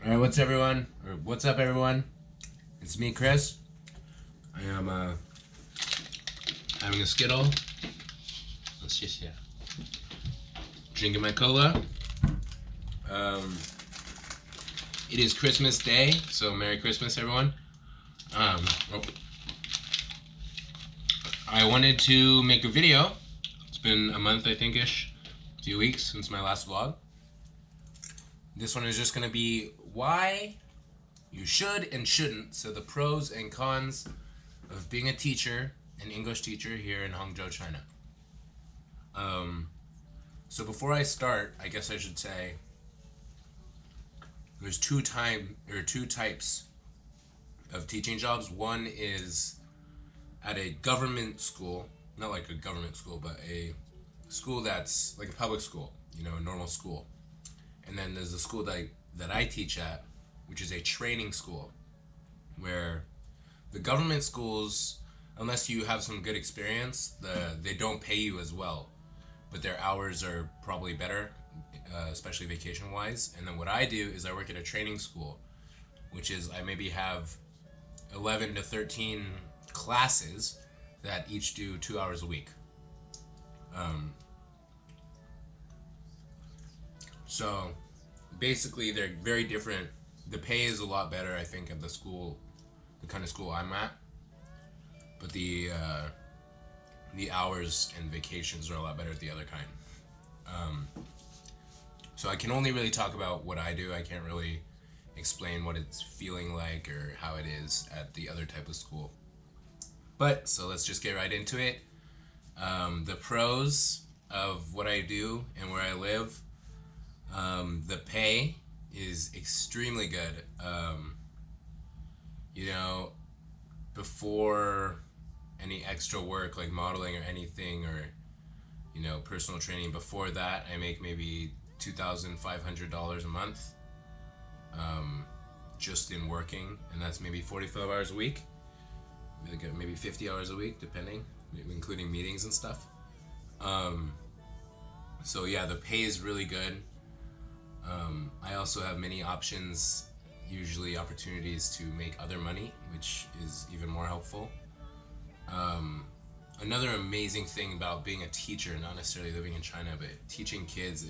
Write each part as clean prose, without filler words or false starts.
Alright, what's up everyone? It's me, Chris. I am having a Skittle. Let's just, yeah. Drinking my cola. It is Christmas Day, so Merry Christmas everyone. I wanted to make a video. It's been a month, I think-ish, a few weeks since my last vlog. This one is just going to be why you should and shouldn't, so the pros and cons of being a teacher, an English teacher here in Hangzhou, China. So before I start, I guess I should say there's two types of teaching jobs. One is at a government school, not like a government school, but a school that's like a public school, a normal school. And then there's a school that I teach at, which is a training school, where the government schools, unless you have some good experience, they don't pay you as well, but their hours are probably better, especially vacation-wise. And then what I do is I work at a training school, which is I maybe have 11 to 13 classes that each do 2 hours a week. So basically they're very different. The pay is a lot better, I think, at the kind of school I'm at, but the hours and vacations are a lot better at the other kind. So I can only really talk about what I do. I can't really explain what it's feeling like or how it is at the other type of school. But so let's just get right into it. The pros of what I do and where I live. The pay is extremely good. Before any extra work like modeling or anything, or personal training, before that I make maybe $2,500 a month, just in working, and that's maybe 45 hours a week, maybe 50 hours a week, depending, including meetings and stuff. So yeah, the pay is really good. I also have many options, usually opportunities to make other money, which is even more helpful. Another amazing thing about being a teacher, not necessarily living in China, but teaching kids,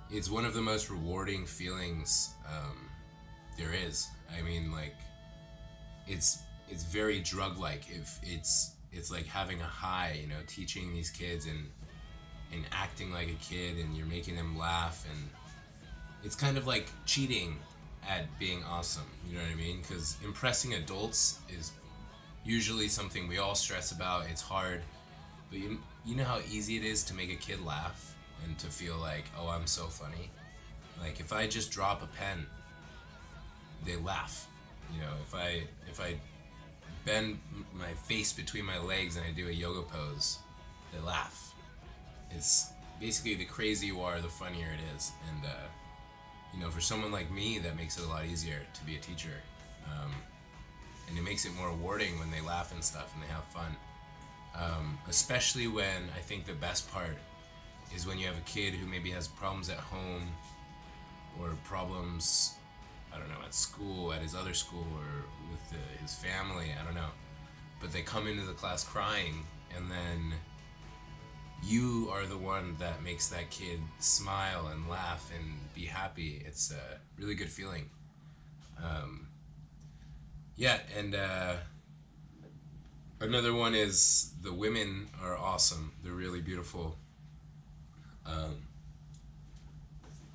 it's one of the most rewarding feelings there is. I mean, like, it's very drug-like. It's like having a high, teaching these kids and acting like a kid, and you're making them laugh, and it's kind of like cheating at being awesome, you know what I mean? Because impressing adults is usually something we all stress about. It's hard, but you know how easy it is to make a kid laugh and to feel like, oh, I'm so funny. Like, if I just drop a pen, they laugh. If I bend my face between my legs and I do a yoga pose, they laugh. It's basically, the crazier you are, the funnier it is. And for someone like me, that makes it a lot easier to be a teacher. And it makes it more rewarding when they laugh and stuff and they have fun. Especially when, I think the best part is when you have a kid who maybe has problems at home, or problems, I don't know, at school, at his other school, or with his family, I don't know. But they come into the class crying, and then you are the one that makes that kid smile and laugh and be happy. It's a really good feeling. And another one is the women are awesome. They're really beautiful.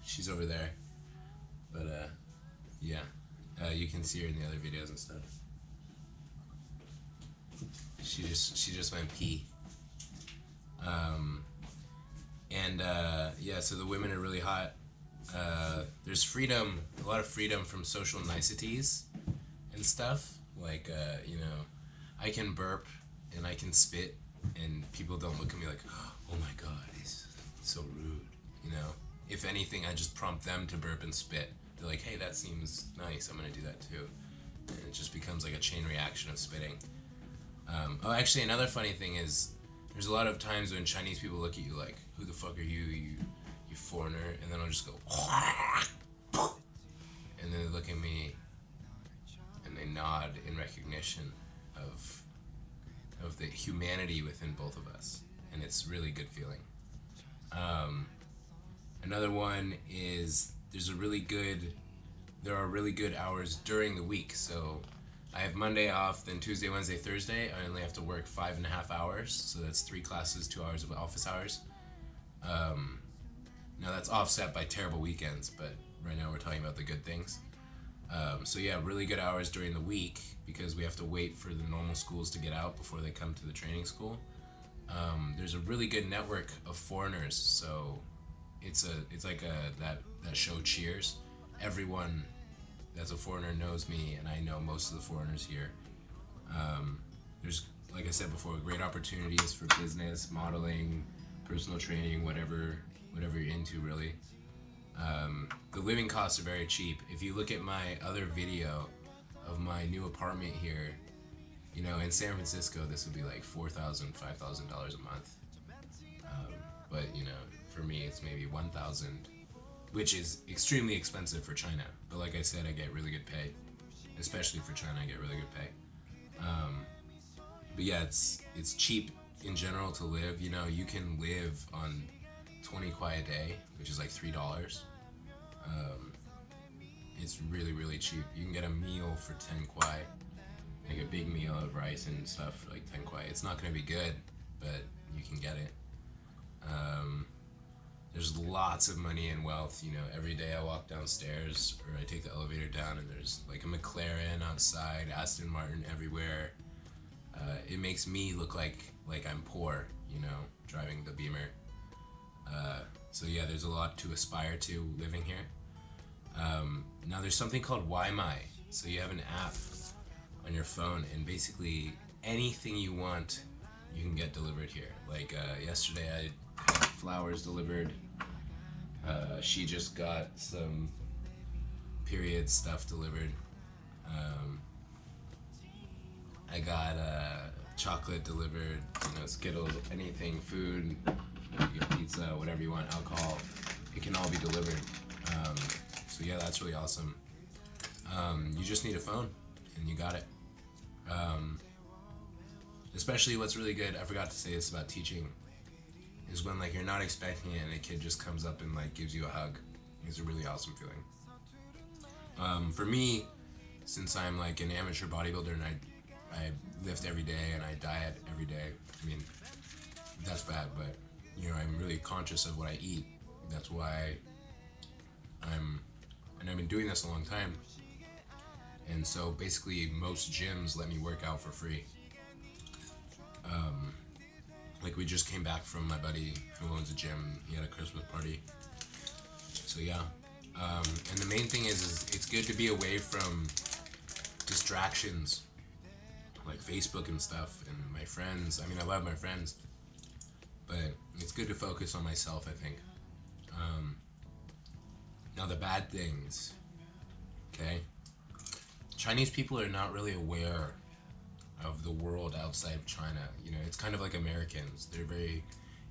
She's over there, but you can see her in the other videos and stuff. She just went pee. So the women are really hot. There's freedom, a lot of freedom from social niceties and stuff. Like, I can burp and I can spit, and people don't look at me like, oh my god, he's so rude. If anything, I just prompt them to burp and spit. They're like, hey, that seems nice, I'm gonna do that too. And it just becomes like a chain reaction of spitting. Actually, another funny thing is, there's a lot of times when Chinese people look at you like, who the fuck are you, you foreigner? And then I'll just go, and then they look at me and they nod in recognition of the humanity within both of us, and it's really good feeling. Another one is there are really good hours during the week. So I have Monday off, then Tuesday, Wednesday, Thursday I only have to work 5.5 hours, so that's 3 classes, 2 hours of office hours. Now that's offset by terrible weekends, but right now we're talking about the good things. So yeah, really good hours during the week because we have to wait for the normal schools to get out before they come to the training school. There's a really good network of foreigners, so it's like that show Cheers. Everyone that's a foreigner knows me, and I know most of the foreigners here. There's, like I said before, great opportunities for business, modeling, personal training, whatever you're into, really. The living costs are very cheap. If you look at my other video of my new apartment here, you know, in San Francisco, this would be like $4,000, $5,000 a month. But you know, for me, it's maybe 1,000, which is extremely expensive for China. But like I said, I get really good pay, especially for China. I get really good pay. But yeah, it's cheap in general to live. You know, you can live on 20 kwai a day, which is like $3. It's really, really cheap. You can get a meal for 10 kwai, like a big meal of rice and stuff for like 10 kwai. It's not going to be good, but you can get it. There's lots of money and wealth. You know, every day I walk downstairs or I take the elevator down and there's like a McLaren outside, Aston Martin everywhere. It makes me look like I'm poor, you know, driving the Beamer. So yeah, there's a lot to aspire to living here. Now there's something called Wi-Mi. So you have an app on your phone, and basically anything you want, you can get delivered here. Like yesterday I had flowers delivered. She just got some period stuff delivered. I got chocolate delivered, you know, Skittles, anything, food, you get pizza, whatever you want, alcohol, it can all be delivered. So yeah, that's really awesome. You just need a phone and you got it. Especially what's really good, I forgot to say this about teaching, is when like you're not expecting it and a kid just comes up and like gives you a hug. It's a really awesome feeling. For me, since I'm like an amateur bodybuilder and I lift every day and I diet every day, I mean, that's bad, but you know, I'm really conscious of what I eat. That's why I've been doing this a long time. And so basically most gyms let me work out for free. Like we just came back from my buddy who owns a gym. He had a Christmas party. So yeah. And the main thing is it's good to be away from distractions like Facebook and stuff and my friends. I mean, I love my friends, but it's good to focus on myself, I think. Now the bad things, okay? Chinese people are not really aware of the world outside of China. You know, it's kind of like Americans. They're very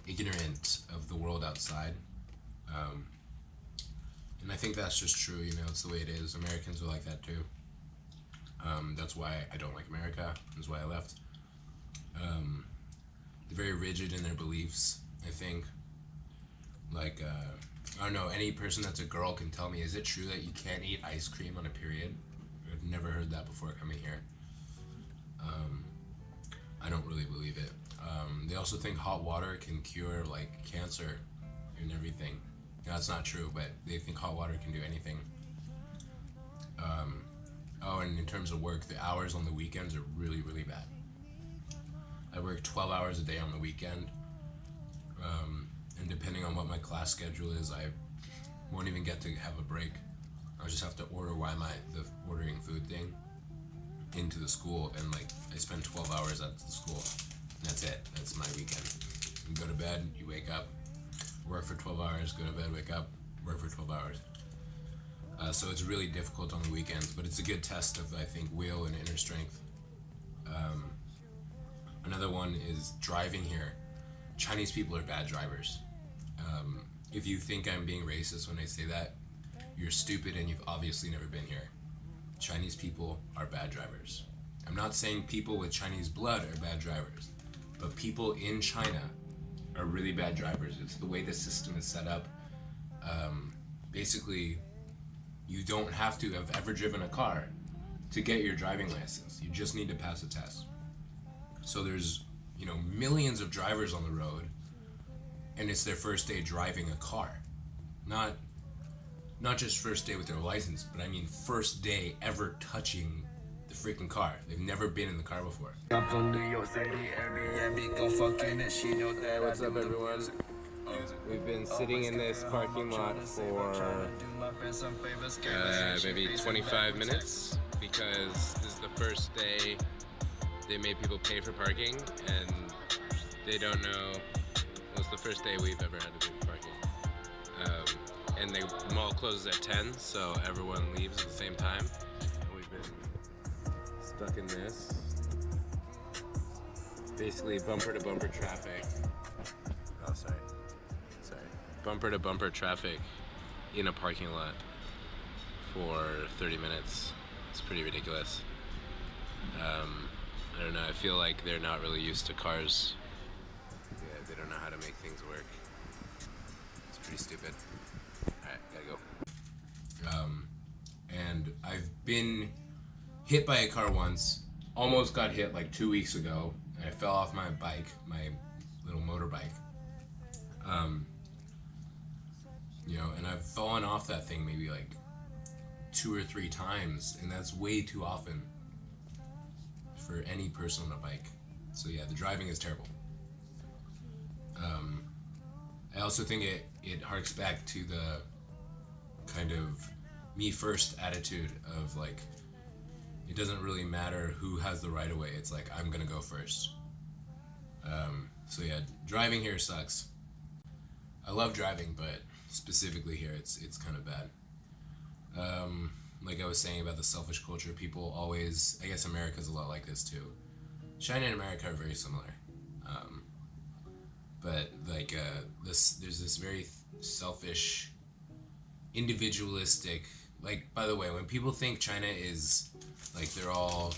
ignorant of the world outside. And I think that's just true, you know, it's the way it is. Americans are like that too. That's why I don't like America. That's why I left. They're very rigid in their beliefs, I think. Like, I don't know, any person that's a girl can tell me, is it true that you can't eat ice cream on a period? I've never heard that before coming here. I don't really believe it. They also think hot water can cure like cancer and everything. That's not true, but they think hot water can do anything. Oh, and in terms of work, the hours on the weekends are really, really bad. I work 12 hours a day on the weekend. And depending on what my class schedule is, I won't even get to have a break. I'll just have to order Wi-Mi, the ordering food thing, into the school, and like I spend 12 hours at the school. And that's it. That's my weekend. You go to bed, you wake up, work for 12 hours, go to bed, wake up, work for 12 hours. So it's really difficult on the weekends, but it's a good test of, I think, will and inner strength. Another one is driving here. Chinese people are bad drivers. If you think I'm being racist when I say that, you're stupid and you've obviously never been here. Chinese people are bad drivers. I'm not saying people with Chinese blood are bad drivers, but people in China are really bad drivers. It's the way the system is set up. Basically, you don't have to have ever driven a car to get your driving license. You just need to pass a test. So there's, millions of drivers on the road, and it's their first day driving a car. Not just first day with their license, but I mean first day ever touching the freaking car. They've never been in the car before. Hey, what's up, everyone? We've been sitting in this parking lot for maybe 25 minutes because this is the first day they made people pay for parking, and they don't know. Well, it's the first day we've ever had to pay for parking. And the mall closes at 10, so everyone leaves at the same time. And we've been stuck in this. Basically bumper to bumper traffic. Oh, sorry. Bumper to bumper traffic in a parking lot for 30 minutes. It's pretty ridiculous. I don't know, I feel like they're not really used to cars. Yeah, they don't know how to make things work. It's pretty stupid. Alright, gotta go. And I've been hit by a car once. Almost got hit like 2 weeks ago. And I fell off my bike, my little motorbike. And I've fallen off that thing maybe like 2 or 3 times, and that's way too often for any person on a bike. So yeah, the driving is terrible. I also think it harks back to the kind of me first attitude of like, it doesn't really matter who has the right of way. It's like, I'm gonna go first. So yeah, driving here sucks. I love driving, but specifically here, it's kind of bad. Like I was saying about the selfish culture, people always, I guess America's a lot like this too. China and America are very similar. But like there's this very selfish, individualistic, like, by the way, when people think China is like they're all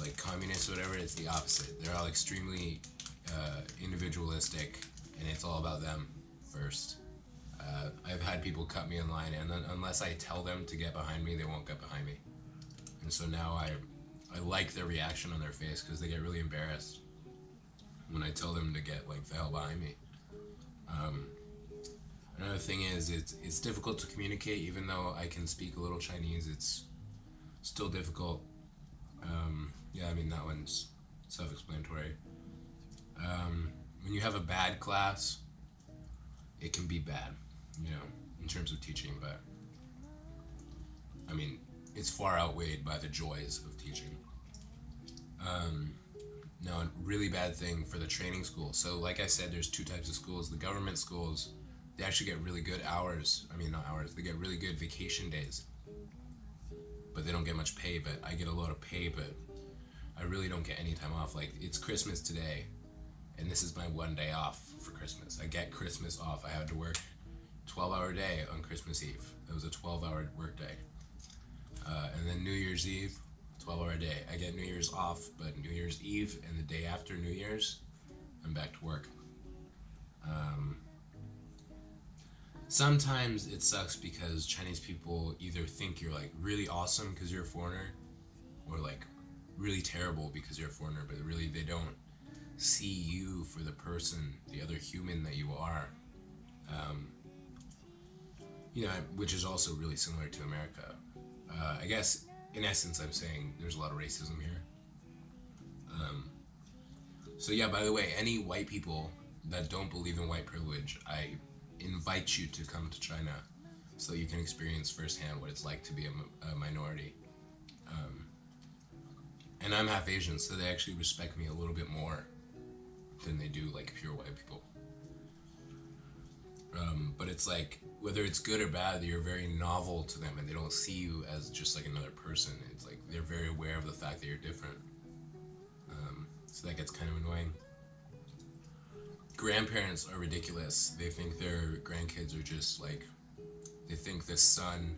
like communists or whatever, it's the opposite. They're all extremely individualistic, and it's all about them first. I've had people cut me in line, and unless I tell them to get behind me, they won't get behind me. And so now I like their reaction on their face, because they get really embarrassed when I tell them to get like the hell behind me. Another thing is it's difficult to communicate. Even though I can speak a little Chinese, it's still difficult. Yeah, I mean, that one's self-explanatory. When you have a bad class, it can be bad, in terms of teaching, but I mean, it's far outweighed by the joys of teaching. Now, a really bad thing for the training school. So like I said, there's 2 types of schools. The government schools, they actually get really good hours. I mean, not hours, they get really good vacation days. But they don't get much pay, but I get a lot of pay, but I really don't get any time off. Like, it's Christmas today, and this is my 1 day off for Christmas. I get Christmas off. I had to work 12-hour day on Christmas Eve. It was a 12-hour work day. And then New Year's Eve, 12-hour day. I get New Year's off, but New Year's Eve and the day after New Year's, I'm back to work. Sometimes it sucks because Chinese people either think you're like really awesome because you're a foreigner, or like really terrible because you're a foreigner, but really they don't see you for the person, the other human that you are. Which is also really similar to America. I guess in essence I'm saying there's a lot of racism here. So yeah, by the way, any white people that don't believe in white privilege, I invite you to come to China so you can experience firsthand what it's like to be a minority. And I'm half Asian, so they actually respect me a little bit more than they do like pure white people. But it's like, whether it's good or bad, you're very novel to them, and they don't see you as just like another person. It's like they're very aware of the fact that you're different. So that gets kind of annoying. Grandparents are ridiculous. They think their grandkids are just like They think the sun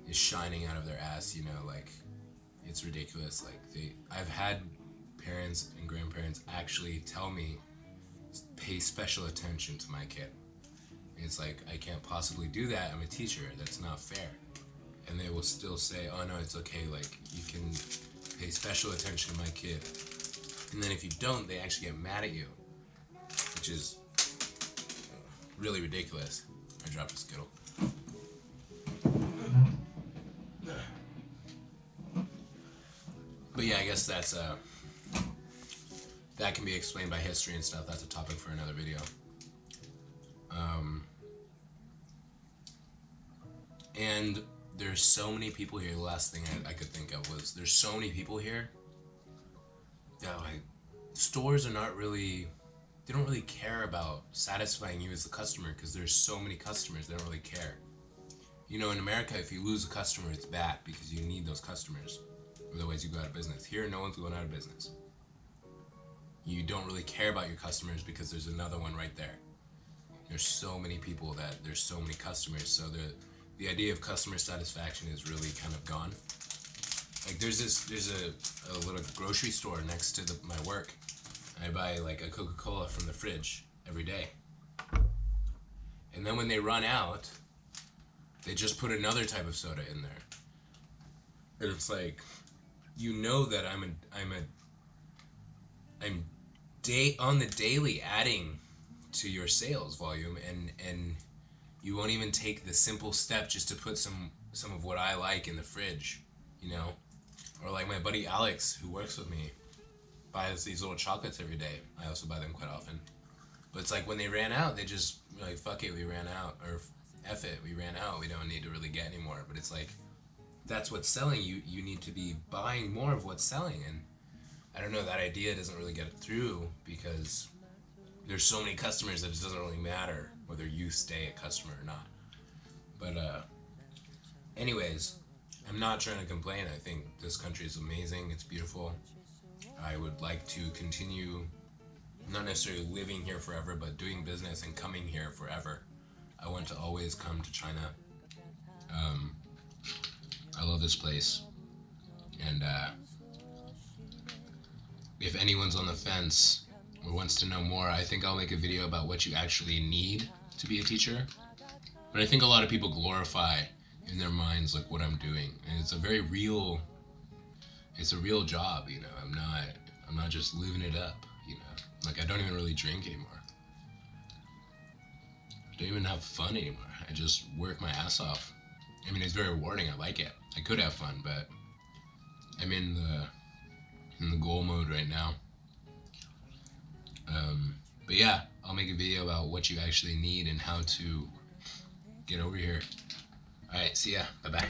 is shining out of their ass, you know, like, it's ridiculous. Like, I've had parents and grandparents actually tell me, pay special attention to my kid. And it's like, I can't possibly do that. I'm a teacher. That's not fair. And they will still say, oh no, it's okay. Like, you can pay special attention to my kid. And then if you don't, they actually get mad at you, which is really ridiculous. I dropped a Skittle. But yeah, I guess that's that can be explained by history and stuff. That's a topic for another video. And there's so many people here. The last thing I could think of was, there's so many people here that, like, stores are not really, they don't really care about satisfying you as the customer, because there's so many customers. They don't really care. You know, in America, if you lose a customer, it's bad, because you need those customers. Otherwise, you go out of business. Here, no one's going out of business. You don't really care about your customers because there's another one right there. There's so many people that there's so many customers. So the idea of customer satisfaction is really kind of gone. Like, there's a little grocery store next to my work. I buy like a Coca-Cola from the fridge every day. And then when they run out, they just put another type of soda in there. And it's like, you know that I'm on the daily adding to your sales volume, and you won't even take the simple step just to put some of what I like in the fridge, you know? Or like my buddy Alex, who works with me, buys these little chocolates every day. I also buy them quite often. But it's like, when they ran out, they just like, fuck it, we ran out, or F it, we ran out, we don't need to really get anymore. But it's like, that's what's selling. You need to be buying more of what's selling. And I don't know, that idea doesn't really get it through, because there's so many customers that it doesn't really matter whether you stay a customer or not. But anyways, I'm not trying to complain. I think this country is amazing. It's beautiful. I would like to continue, not necessarily living here forever, but doing business and coming here forever. I want to always come to China. I love this place. And if anyone's on the fence or wants to know more, I think I'll make a video about what you actually need to be a teacher. But I think a lot of people glorify in their minds like what I'm doing, and it's a very real, it's a real job, you know. I'm not just living it up, you know. Like, I don't even really drink anymore. I don't even have fun anymore. I just work my ass off. I mean, it's very rewarding. I like it. I could have fun, but I'm in the goal mode right now. But yeah, I'll make a video about what you actually need and how to get over here. Alright, see ya. Bye-bye.